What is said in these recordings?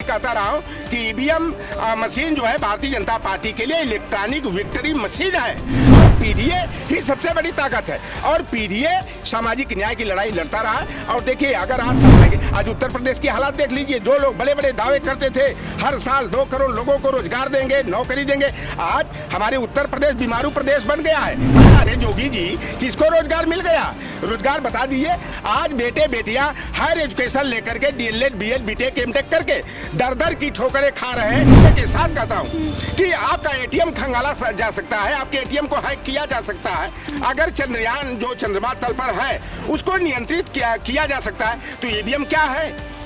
कहता रहा हूँ कि ईवीएम मशीन जो है भारतीय जनता पार्टी के लिए इलेक्ट्रॉनिक विक्ट्री मशीन है। पीडीए ही सबसे बड़ी ताकत है और पीडीए सामाजिक न्याय की लड़ाई लड़ता रहा। और देखिए, अगर आज उत्तर प्रदेश की हालात देख लीजिए, जो लोग बड़े बड़े दावे करते थे हर साल 2 करोड़ लोगों को रोजगार देंगे, नौकरी देंगे, आज हमारे उत्तर प्रदेश बीमारू प्रदेश बन गया है। अरे जोगी जी, किसको रोजगार मिल गया? रोजगार बता दीजिए। आज बेटे बेटियां हायर एजुकेशन लेकर के डीएलएड बीएड बीटेक एमटेक करके दर दर की ठोकरें खा रहे हैं। के साथ कहता हूँ कि आपका एटीएम खंगाला जा सकता है, आपके एटीएम को हैक किया जा सकता है। अगर चंद्रयान जो चंद्रमा तल पर है उसको नियंत्रित किया जा सकता है, तो ईवीएम क्या है?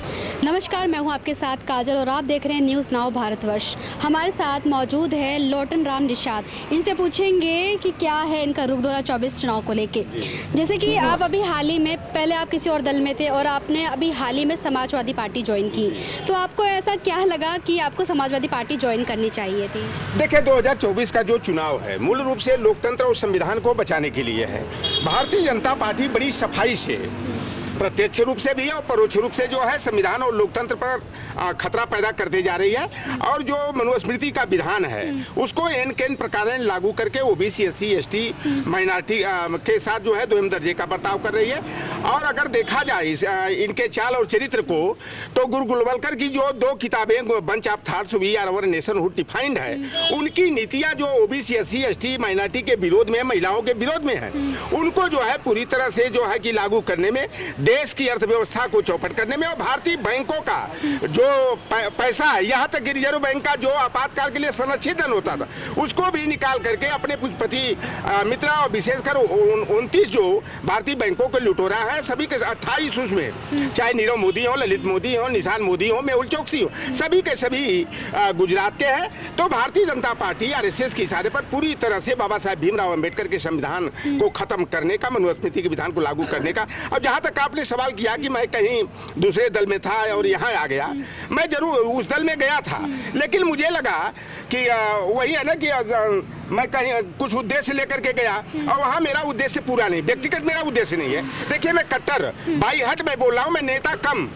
नमस्कार, मैं हूं आपके साथ काजल और आप देख रहे हैं न्यूज़ नाउ भारतवर्ष। हमारे साथ मौजूद है लोटन राम निषाद। इनसे पूछेंगे कि क्या है इनका रुख 2024 चुनाव को लेके। जैसे कि आप अभी हाल ही में, पहले आप किसी और दल में थे और आपने अभी हाल ही में समाजवादी पार्टी ज्वाइन की, तो आपको ऐसा क्या लगा कि आपको समाजवादी पार्टी ज्वाइन करनी चाहिए थी? देखिए, 2024 का जो चुनाव है मूल रूप से लोकतंत्र और संविधान को बचाने के लिए है। भारतीय जनता पार्टी बड़ी सफाई से, प्रत्यक्ष रूप से भी और परोक्ष रूप से जो है संविधान और लोकतंत्र पर खतरा पैदा करते जा रही है। और जो मनुस्मृति का विधान है उसको एन केन प्रकार लागू करके ओबीसी एससी एसटी माइनॉरिटी के साथ जो है 2 दर्जे का बर्ताव कर रही है। और अगर देखा जाए इनके चाल और चरित्र को, तो गुरु गोलवलकर की जो 2 किताबें bunch of thoughts we are our nationhood defined है, उनकी नीतियां जो ओबीसी एससी एसटी माइनॉरिटी के विरोध में, महिलाओं के विरोध में है, उनको जो है पूरी तरह से जो है कि लागू करने में, देश की अर्थव्यवस्था को चौपट करने में, और भारतीय बैंकों का जो पैसा है, यहाँ तक कि रिजर्व बैंक का जो आपातकाल के लिए संरक्षित धन होता था उसको भी निकाल करके अपने पूंजीपति मित्र और विशेषकर 29 जो भारतीय बैंकों के लुटोरा है, सभी के 28 उसमें, चाहे नीरव मोदी हो, ललित मोदी हो, निशान मोदी हो, मेहुल चोकसी हो, सभी के सभी गुजरात के हैं। तो भारतीय जनता पार्टी आरएसएस के इशारे पर पूरी तरह से बाबा साहेब भीमराव अम्बेडकर के संविधान को खत्म करने का, मनुस्मृति के विधान को लागू करने का। और जहाँ तक आपने सवाल किया कि मैं कहीं दूसरे दल में था और यहाँ आ गया, मैं जरूर उस दल में गया था, लेकिन मुझे लगा कि वही है ना कि मैं कहीं कुछ उद्देश्य लेकर के गया और वहाँ मेरा उद्देश्य पूरा नहीं, व्यक्तिगत मेरा उद्देश्य नहीं है। देखिए, मैं कट्टर बाई हट में बोल रहा हूँ, मैं नेता कम,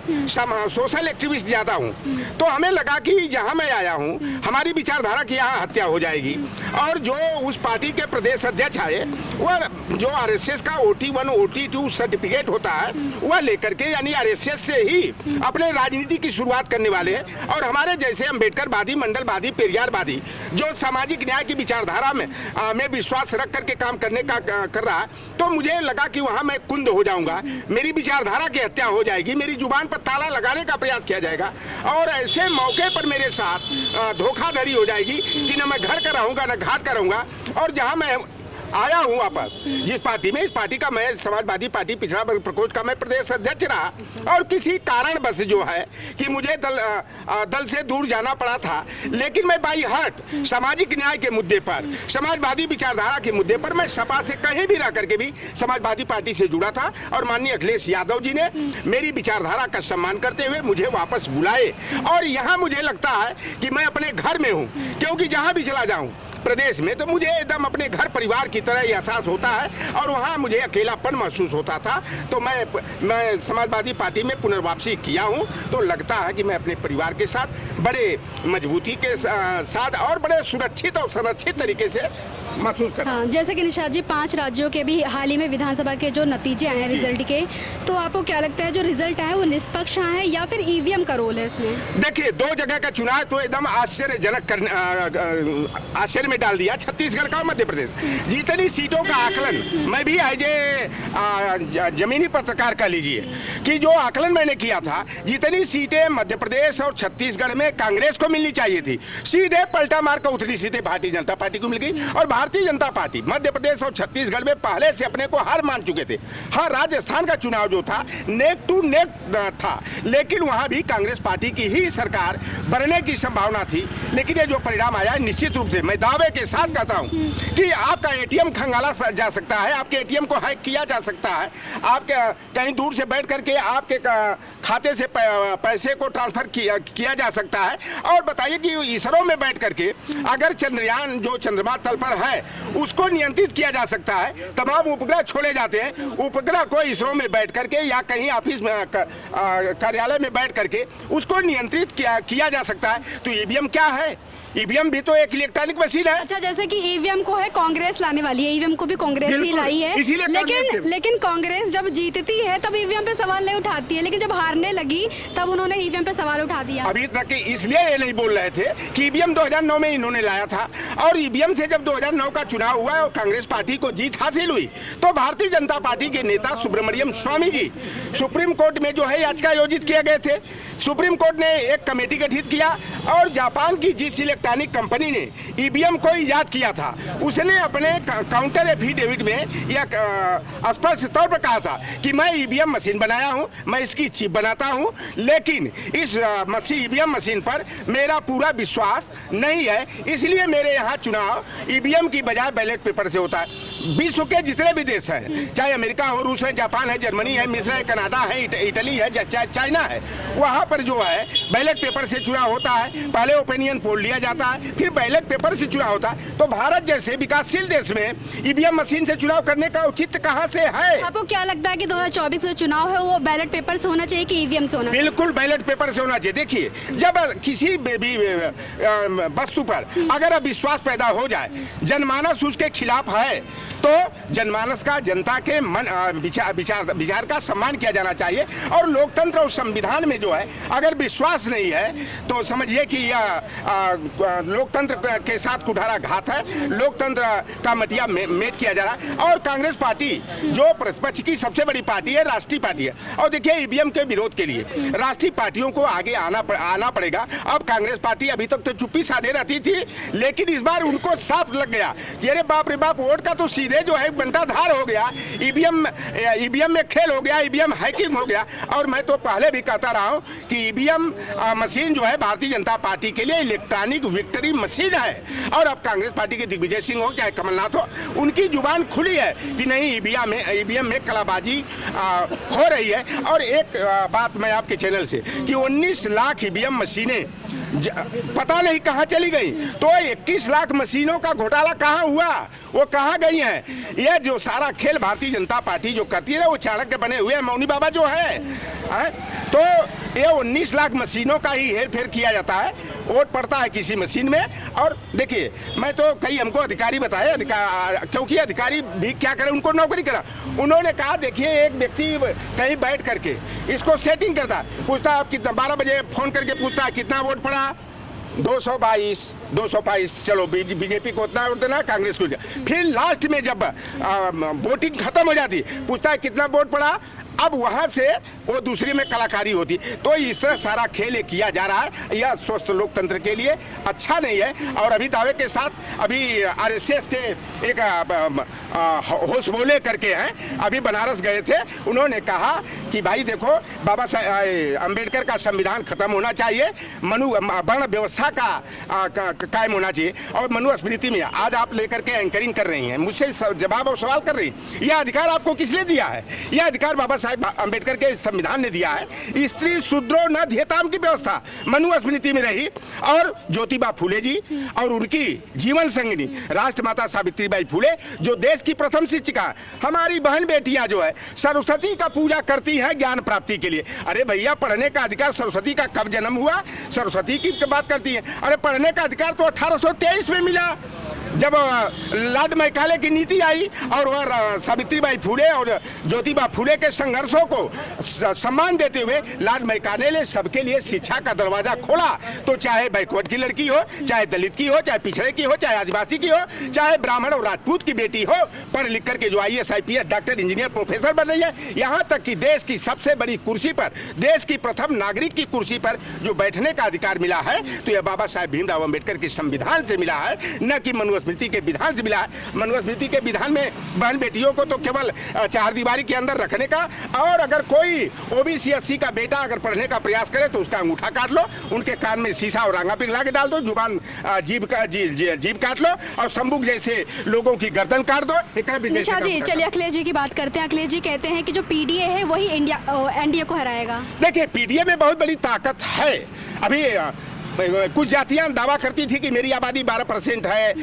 सोशल एक्टिविस्ट ज्यादा हूँ। तो हमें लगा कि जहाँ मैं आया हूँ हमारी विचारधारा की यहाँ हत्या हो जाएगी। और जो उस पार्टी के प्रदेश अध्यक्ष आए, वह जो आरएसएस का OT1 OT2 सर्टिफिकेट होता है वह लेकर के, यानी आरएसएस से ही अपने राजनीति की शुरुआत करने वाले हैं। और हमारे जैसे अम्बेडकरवादी, मंडलवादी, पेरियारवादी जो सामाजिक न्याय की विचारधारा में विश्वास रख करके काम करने का कर रहा है, तो मुझे लगा कि वहां मैं कुंद हो जाऊंगा, मेरी विचारधारा की हत्या हो जाएगी, मेरी जुबान पर ताला लगाने का प्रयास किया जाएगा और ऐसे मौके पर मेरे साथ धोखाधड़ी हो जाएगी कि ना मैं घर का रहूंगा ना घाट का रहूंगा। और जहां मैं आया हूं वापस जिस पार्टी में, इस पार्टी का मैं समाजवादी पार्टी पिछड़ा वर्ग प्रकोष्ठ का मैं प्रदेश अध्यक्ष रहा, और किसी कारण बस जो है कि मुझे दल से दूर जाना पड़ा था, लेकिन मैं बाई हार्ट सामाजिक न्याय के मुद्दे पर, समाजवादी विचारधारा के मुद्दे पर मैं सपा से कहीं भी रह करके भी समाजवादी पार्टी से जुड़ा था। और माननीय अखिलेश यादव जी ने मेरी विचारधारा का सम्मान करते हुए मुझे वापस बुलाए। और यहाँ मुझे लगता है कि मैं अपने घर में हूँ, क्योंकि जहाँ भी चला जाऊँ प्रदेश में तो मुझे एकदम अपने घर परिवार की तरह एहसास होता है। और वहाँ मुझे अकेलापन महसूस होता था, तो मैं समाजवादी पार्टी में पुनर्वापसी किया हूँ। तो लगता है कि मैं अपने परिवार के साथ बड़े मजबूती के साथ और बड़े सुरक्षित और संरक्षित तरीके से महसूस कर। हाँ, जैसे कि निषाद जी, 5 राज्यों के भी हाल ही में विधानसभा के जो नतीजे आए हैं रिजल्ट के, तो आपको क्या लगता है जो रिजल्ट आए वो निष्पक्ष है या फिर ईवीएम का रोल है इसमें? देखिए, 2 जगह का चुनाव तो एकदम आश्चर्यजनक आश्चर्य में डाल दिया, छत्तीसगढ़ का और मध्य प्रदेश। जितनी सीटों का आकलन, मैं भी एज ए जमीनी पत्रकार कह लीजिए कि जो आकलन मैंने किया था, जितनी सीटें मध्य प्रदेश और छत्तीसगढ़ में कांग्रेस को मिलनी चाहिए थी, सीधे पलटा मार कर उतनी सीटें भारतीय जनता पार्टी को मिल गई। और भारतीय जनता पार्टी मध्य प्रदेश और छत्तीसगढ़ में पहले से अपने को हार मान चुके थे। हाँ, राजस्थान का चुनाव जो था नेक टू नेक था, लेकिन वहां भी कांग्रेस पार्टी की ही सरकार बनने की संभावना थी। लेकिन ये जो परिणाम आया, निश्चित रूप से मैं दावे के साथ कहता हूं कि आपका एटीएम खंगाला जा सकता है, आपके एटीएम को हैक किया जा सकता है, आपके कहीं दूर से बैठ करके आपके खाते से पैसे को ट्रांसफर किया जा सकता है। और बताइए कि इसरो में बैठ करके अगर चंद्रयान जो चंद्रमा तल पर है है उसको नियंत्रित किया जा सकता है। तमाम उपग्रह छोड़े जाते हैं, उपग्रह को इसरो में बैठ करके या कहीं ऑफिस में कार्यालय में बैठ करके उसको नियंत्रित किया जा सकता है। तो ईवीएम क्या है? ईवीएम भी तो एक इलेक्ट्रॉनिक मशीन है। अच्छा, जैसे कि ईवीएम को है कांग्रेस लाने वाली है, ईवीएम को भी कांग्रेस ही लाई है, लेकिन कांग्रेस जब जीतती है तब ईवीएम पे सवाल नहीं उठाती है, लेकिन जब हारने लगी तब उन्होंने ईवीएम पे सवाल उठा दिया। अभी तक इसलिए ये नहीं बोल रहे थे कि ईवीएम 2009 में इन्होंने लाया था, और ईवीएम से जब 2009 का चुनाव हुआ और कांग्रेस पार्टी को जीत हासिल हुई तो भारतीय जनता पार्टी के नेता सुब्रमण्यम स्वामी जी सुप्रीम कोर्ट में जो है याचिका आयोजित किए गए थे। सुप्रीम कोर्ट ने एक कमेटी गठित किया और जापान की जिस इलेक्ट्रॉनिक कंपनी ने ईवीएम को इजाद किया था उसने अपने काउंटर एफिडेविट में या स्पष्ट तौर पर कहा था कि मैं ईवीएम मशीन बनाया हूं, मैं इसकी चिप बनाता हूं, लेकिन इस ईवीएम मशीन पर मेरा पूरा विश्वास नहीं है, इसलिए मेरे यहाँ चुनाव ईवीएम की बजाय बैलेट पेपर से होता है। विश्व के जितने भी देश हैं, चाहे अमेरिका हो, रूस है, जापान है, जर्मनी है, मिस्र है, कनाडा है, इटली है, चाहे चाइना है, वहाँ पर जो है बैलेट पेपर से चुनाव होता है। पहले ओपिनियन पोल लिया जाता है, फिर बैलेट पेपर से चुनाव होता है। तो भारत जैसे विकासशील देश में ईवीएम मशीन से चुनाव करने का औचित्य कहाँ से है? आपको क्या लगता है कि 2024 का चुनाव है वो बैलेट पेपर से होना चाहिए कि ईवीएम से होना चाहिए? बिल्कुल बैलेट पेपर से होना चाहिए। देखिए, जब किसी भी वस्तु पर अगर अविश्वास पैदा हो जाए, जनमानस उसके खिलाफ है, तो जनमानस का, जनता के मन विचार का सम्मान किया जाना चाहिए। और लोकतंत्र और संविधान में जो है अगर विश्वास नहीं है तो समझिए कि यह लोकतंत्र के साथ कुठारा घात है, लोकतंत्र का मटिया मेट किया जा रहा है। और कांग्रेस पार्टी जो प्रतिपक्ष की सबसे बड़ी पार्टी है, राष्ट्रीय पार्टी है, और देखिए ईवीएम के विरोध के लिए राष्ट्रीय पार्टियों को आगे आना पड़ेगा। अब कांग्रेस पार्टी अभी तक तो चुप्पी साधे रहती थी, लेकिन इस बार उनको साफ लग गया कि अरे बाप रे बाप, वोट का तो सीधे जो है बंटाधार हो गया, ईवीएम में खेल हो गया, ईवीएम हैकिंग हो गया। और मैं तो पहले भी कहता रहा हूं कि ईवीएम मशीन जो है भारतीय जनता पार्टी के लिए इलेक्ट्रॉनिक विक्ट्री मशीन है। और अब कांग्रेस पार्टी के दिग्विजय सिंह हो चाहे कमलनाथ हो, उनकी जुबान खुली है कि नहीं, ईवीएम में कलाबाजी हो रही है। और एक बात मैं आपके चैनल से कि 19 लाख ईवीएम मशीनें पता नहीं कहां चली गई, तो 21 लाख मशीनों का घोटाला कहां हुआ, वो कहां गई हैं? ये जो सारा खेल भारतीय जनता पार्टी जो करती है, वो चाणक्य बने हुए मौनी बाबा जो है, तो ये 19 लाख मशीनों का ही हेर फेर किया जाता है। वोट पड़ता है किसी मशीन में। और देखिए, मैं तो कई हमको अधिकारी बताए, क्योंकि अधिकारी भी क्या करें, उनको नौकरी करा। उन्होंने कहा देखिए, एक व्यक्ति कहीं बैठ करके इसको सेटिंग करता है, पूछता है आप कितना, 12 बजे फोन करके पूछता है कितना वोट पड़ा, 222, चलो बीजेपी को उतना वोट देना, कांग्रेस को। फिर लास्ट में जब वोटिंग खत्म हो जाती, पूछता है कितना वोट पड़ा, अब वहां से वो दूसरी में कलाकारी होती। तो इस तरह सारा खेल किया जा रहा है, यह स्वस्थ लोकतंत्र के लिए अच्छा नहीं है। और अभी दावे के साथ अभी आरएसएस के एक होश बोले करके हैं, अभी बनारस गए थे, उन्होंने कहा कि भाई देखो, बाबा साहब अम्बेडकर का संविधान खत्म होना चाहिए, वर्ण व्यवस्था का कायम होना चाहिए। और मनुस्मृति में आज आप लेकर के एंकरिंग कर रही हैं, मुझसे जवाब और सवाल कर रही हैं, यह अधिकार आपको किसने दिया है? यह अधिकार बाबा साहब अम्बेडकर के संविधान ने दिया है। स्त्री शूद्रो न ध्येताम की व्यवस्था मनुस्मृति में रही। और ज्योतिबा फूले जी और उनकी जीवन संगिनी राष्ट्रमाता सावित्रीबाई फूले, जो देश की प्रथम शिक्षिका, हमारी बहन बेटियां जो है सरस्वती का पूजा करती हैं ज्ञान प्राप्ति के लिए। अरे भैया, पढ़ने का अधिकार सरस्वती का कब जन्म हुआ? सरस्वती की बात करती है। अरे पढ़ने का अधिकार तो 1823 में मिला, जब लॉर्ड मैकाले की नीति आई और वह सावित्रीबाई फूले और ज्योतिबा फूले के संघर्षों को सम्मान देते हुए लॉर्ड मैकाले ने सबके लिए शिक्षा का दरवाजा खोला। तो चाहे बैकवर्ड की लड़की हो, चाहे दलित की हो, चाहे पिछड़े की हो, चाहे आदिवासी की हो, चाहे ब्राह्मण और राजपूत की बेटी हो, पढ़ लिख करके जो IAS IPS doctor engineer professor बन रही है, यहाँ तक कि देश की सबसे बड़ी कुर्सी पर, देश की प्रथम नागरिक की कुर्सी पर जो बैठने का अधिकार मिला है, तो यह बाबा साहेब भीमराव अम्बेडकर के संविधान से मिला है, न कि मनुस्मृति के विधान से मिला है। मनुस्मृति के विधान में बहन बेटियों को तो केवल चार दीवारी के अंदर रखने का, और अगर कोई OBC SC का बेटा अगर पढ़ने का प्रयास करे तो उसका अंगूठा काट लो, उनके कान में शीशा और आंगा पिघला के डाल दो, जुबान जीभ काट लो, और संबुक जैसे लोगों की गर्दन काट दो। निशा जी, चलिए अखिलेश जी की बात करते हैं। अखिलेश जी कहते हैं कि जो PDA है वही NDA को हराएगा। देखिए, PDA में बहुत बड़ी ताकत है। अभी कुछ जातियां दावा करती थी कि मेरी आबादी 12% है,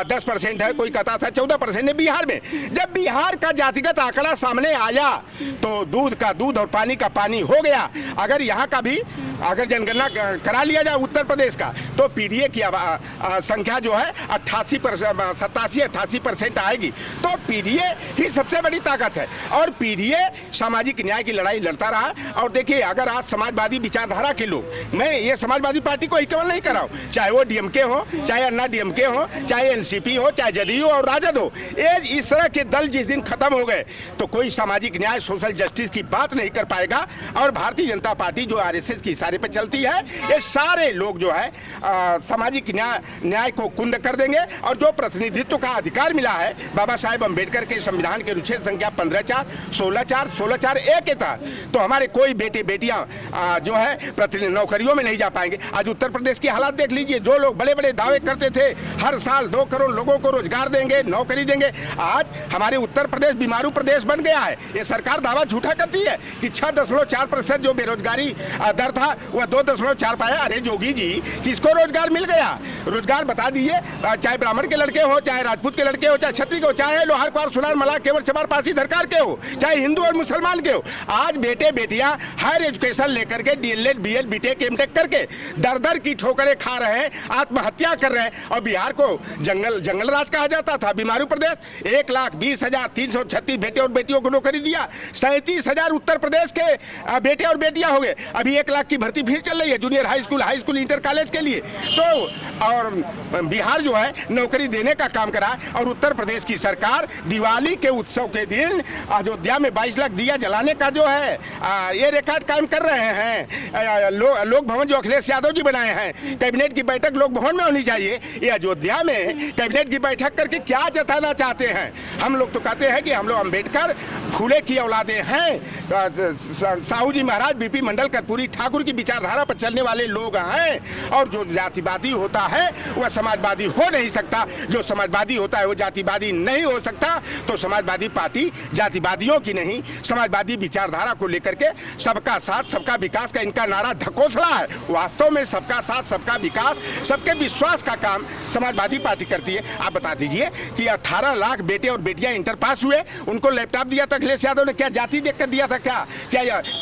10% है, कोई कहता था 14% है बिहार में। जब बिहार का जातिगत आंकड़ा सामने आया तो दूध का दूध और पानी का पानी हो गया। अगर यहाँ का भी अगर जनगणना करा लिया जाए उत्तर प्रदेश का, तो पीडीए की संख्या जो है 87-88% आएगी। तो पीडीए ही सबसे बड़ी ताकत है और पीडीए सामाजिक न्याय की लड़ाई लड़ता रहा। और देखिए, अगर आज समाजवादी विचारधारा के लोग, मैं ये समाजवादी पार्टी को ही केवल नहीं कर रहा हूँ, चाहे वो डीएमके हो, चाहे अन्ना डीएमके हो, चाहे एनसीपी हो, चाहे जदयू और राजद हो, ये इस तरह के दल जिस दिन खत्म हो गए तो कोई सामाजिक न्याय, सोशल जस्टिस की बात नहीं कर पाएगा। और भारतीय जनता पार्टी जो आरएसएस की इशारे पर चलती है, ये सारे लोग जो है सामाजिक न्याय को कुंद कर देंगे। और जो प्रतिनिधित्व का अधिकार मिला है बाबा साहेब अम्बेडकर के संविधान के अनुच्छेद संख्या 15(4), 16(4), 16(4)(a) के तहत, तो हमारे कोई बेटे बेटियां जो है नौकरियों में नहीं जा पाएंगे। आज उत्तर प्रदेश की हालात देख लीजिए। जो लोग बड़े बड़े दावे करते थे हर साल 2 करोड़ लोगों को रोजगार देंगे, नौकरी देंगे, आज हमारे उत्तर प्रदेश बीमारू प्रदेश बन गया है। ये सरकार दावा झूठा करती है कि 6.4% जो बेरोजगारी दर था वह 2.4 पाया। अरे जोगी जी, किसको रोजगार मिल गया? रोजगार बता दीजिए, चाहे ब्राह्मण के लड़के हो, चाहे राजपूत के लड़के हो, चाहे छत्री के हो, चाहे लोहार कुंवार सुनार मलाह केवट चमार पासी धरकार के हो, चाहे हिंदू और मुसलमान के हो। आज बेटे बेटियां हायर एजुकेशन लेकर के डीएलएड, बीएड, बीटेक, एमटेक करके दर दर की ठोकरें खा रहे हैं, आत्महत्या कर रहे हैं। और बिहार को जंगल राज कहा जाता था, बीमारू प्रदेश। 1,20,336 बेटे और बेटियों को नौकरी दिया, 37,000 उत्तर प्रदेश के बेटे और बेटियां हो गए। अभी 1 लाख की भर्ती फिर चल रही है junior high school, inter college के लिए। तो और बिहार जो है नौकरी देने का काम करा। और उत्तर प्रदेश की सरकार दिवाली के उत्सव के दिन अयोध्या में 22 लाख दिया जलाने का जो है ये रिकॉर्ड कायम कर रहे हैं। लोक भवन जो अखिलेश यादव जी बनाए हैं, कैबिनेट की बैठक लोक भवन में होनी चाहिए। ये अयोध्या में कैबिनेट की बैठक करके क्या जताना चाहते हैं? हम लोग तो कहते हैं कि हम लोग अम्बेडकर फूले की औलादे हैं, साहू जी महाराज, बीपी मंडल, कर्पूरी ठाकुर की विचारधारा पर चलने वाले लोग हैं। और जो जातिवादी होता है वह समाजवादी हो नहीं सकता, जो समाजवादी होता है वो जातिवादी नहीं हो सकता। तो समाजवादी पार्टी जातिवादियों की नहीं, समाजवादी विचारधारा को लेकर के सबका साथ सबका विकास का इनका नारा ढकोसला है। वास्तव में सबका साथ सबका विकास, सबके विश्वास का काम समाजवादी पार्टी करती है। आप बता दीजिए कि 18 लाख बेटे और बेटियां इंटर पास हुए, उनको लैपटॉप दिया था अखिलेश यादव ने। क्या जाति देखकर दिया था? क्या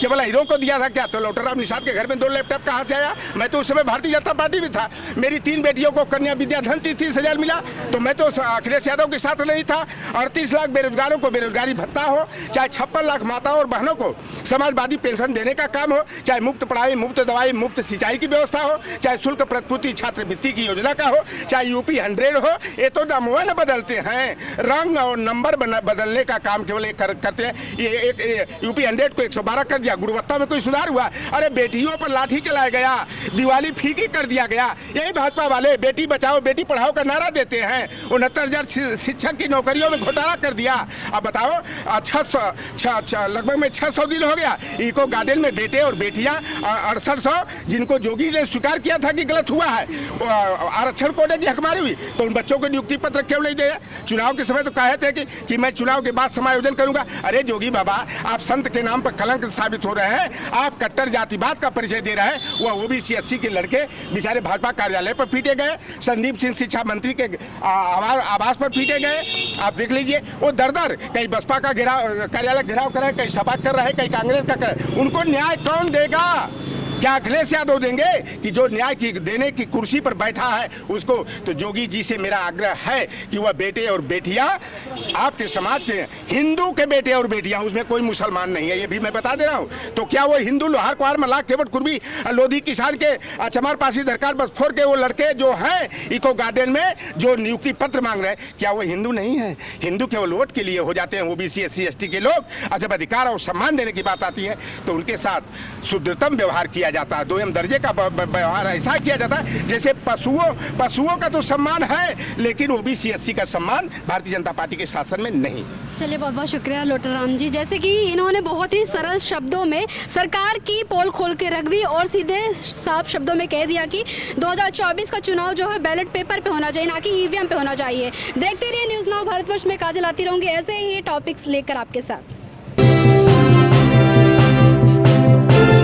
केवल हीरो को दिया था क्या? तो लोटनराम निषाद के घर में 2 लैपटॉप कहाँ से आया? मैं तो उस समय भारतीय जनता पार्टी में था। मेरी 3 बेटियों को कन्या विद्याधन 30,000 मिला, तो मैं तो अखिलेश यादव के साथ नहीं था। 38 लाख बेरोजगारों को बेरोजगारी भत्ता हो, चाहे 56 लाख माताओं और बहनों को समाजवादी पेंशन देने का काम हो, चाहे मुफ्त पढ़ाई, मुफ्त दवाई, मुफ्त सिंचाई की व्यवस्था हो, चाहे शुल्क प्रतिपूर्ति छात्रवृत्ति की योजना का हो, चाहे यूपी 100 हो। ये तो नामों न बदलते हैं, रंग और नंबर बदलने का काम केवल करते हैं। ये यूपी 100 को 112 कर दिया, गुणवत्ता में कोई सुधार हुआ? अरे बेटियों पर लाठी चलाया गया, दिवाली फीकी कर दिया गया। यही भाजपा वाले बेटी बचाओ बेटी पढ़ाओ का नारा देते हैं। 69,000 शिक्षक की नौकरियों में घोटाला कर दिया। अब बताओ, लगभग में 600 दिन हो गया इको गार्डन में बेटे और बेटियां 6800 जिनको जोगी ने स्वीकार किया था कि गलत हुआ है, आरक्षण कोटे की हकमारी हुई, तो उन बच्चों को नियुक्ति पत्र क्यों नहीं दिया? चुनाव के समय तो कहे थे कि मैं चुनाव के बाद समायोजन करूंगा। अरे जोगी बाबा, आप संत के नाम पर कलंक साबित हो रहे हैं। आप कट्टर जातिवाद का परिचय दे रहे हैं। वह ओबीसी 80 के लड़के बेचारे भाजपा कार्यालय पर पीटे गए, संदीप सिंह शिक्षा मंत्री के आवास पर पीटे गए। आप देख लीजिए, वो दर कहीं बसपा का कार्यालय घेराव कर रहे हैं, कहीं सपा कर रहे हैं, कहीं कांग्रेस का कर रहे हैं। उनको न्याय कौन देगा? क्या अखिलेश यादव देंगे कि जो न्याय की देने की कुर्सी पर बैठा है उसको? तो जोगी जी से मेरा आग्रह है कि वह बेटे और बेटियां, आपके समाज के हिंदू के बेटे और बेटियां, उसमें कोई मुसलमान नहीं है, ये भी मैं बता दे रहा हूं। तो क्या वो हिंदू लोहार कुंवार मलाह केवट कुर्मी लोधी किसान के चमार पासी दरकार बसफोर के वो लड़के जो हैं इको गार्डन में जो नियुक्ति पत्र मांग रहे हैं, क्या वो हिंदू नहीं है? हिंदू केवल वोट के लिए हो जाते हैं ओबीसी SC ST के लोग। और जब अधिकार और सम्मान देने की बात आती है तो उनके साथ शुद्धतम व्यवहार किया जाता है, 2M दर्जे का व्यवहार ऐसा किया जाता है जैसे पशुओं का तो सम्मान है, लेकिन ओबीसी SC का सम्मान भारतीय जनता पार्टी के शासन में नहीं। चलिए, बहुत बहुत शुक्रिया लोटनराम जी। जैसे कि इन्होंने बहुत ही सरल शब्दों में सरकार की पोल खोल के रख दी और सीधे साफ शब्दों में कह दिया कि 2024 का चुनाव जो है बैलेट पेपर पे होना चाहिए, ना कि EVM पे होना चाहिए। देखते रहिए न्यूज़ नाउ भारतवर्ष में, काजल आती रहूंगी ऐसे ही टॉपिक्स लेकर आपके साथ।